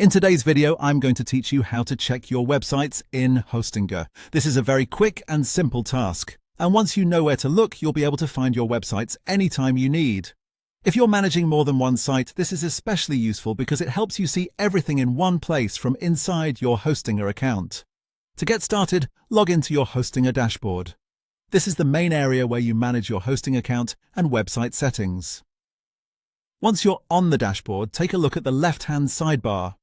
In today's video, I'm going to teach you how to check your websites in Hostinger. This is a very quick and simple task. And once you know where to look, you'll be able to find your websites anytime you need. If you're managing more than one site, this is especially useful because it helps you see everything in one place from inside your Hostinger account. To get started, log into your Hostinger dashboard. This is the main area where you manage your hosting account and website settings. Once you're on the dashboard, take a look at the left-hand sidebar.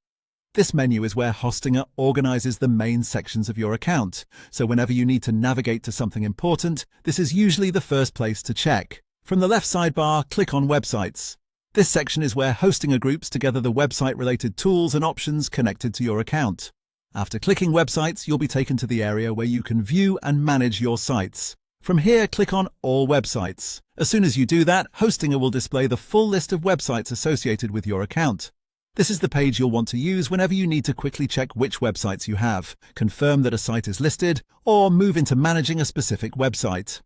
This menu is where Hostinger organizes the main sections of your account, so whenever you need to navigate to something important, this is usually the first place to check. From the left sidebar, click on Websites. This section is where Hostinger groups together the website-related tools and options connected to your account. After clicking Websites, you'll be taken to the area where you can view and manage your sites. From here, click on All Websites. As soon as you do that, Hostinger will display the full list of websites associated with your account. This is the page you'll want to use whenever you need to quickly check which websites you have, confirm that a site is listed, or move into managing a specific website.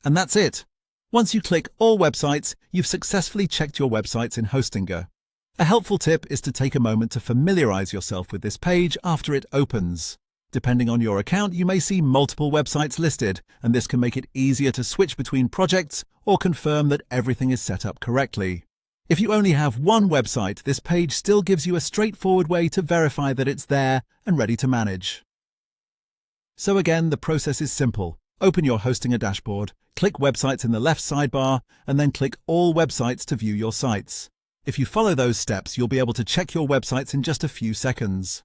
And that's it. Once you click All Websites, you've successfully checked your websites in Hostinger. A helpful tip is to take a moment to familiarize yourself with this page after it opens. Depending on your account, you may see multiple websites listed, and this can make it easier to switch between projects or confirm that everything is set up correctly. If you only have one website, this page still gives you a straightforward way to verify that it's there and ready to manage. So again, the process is simple. Open your Hostinger dashboard, click Websites in the left sidebar, and then click All Websites to view your sites. If you follow those steps, you'll be able to check your websites in just a few seconds.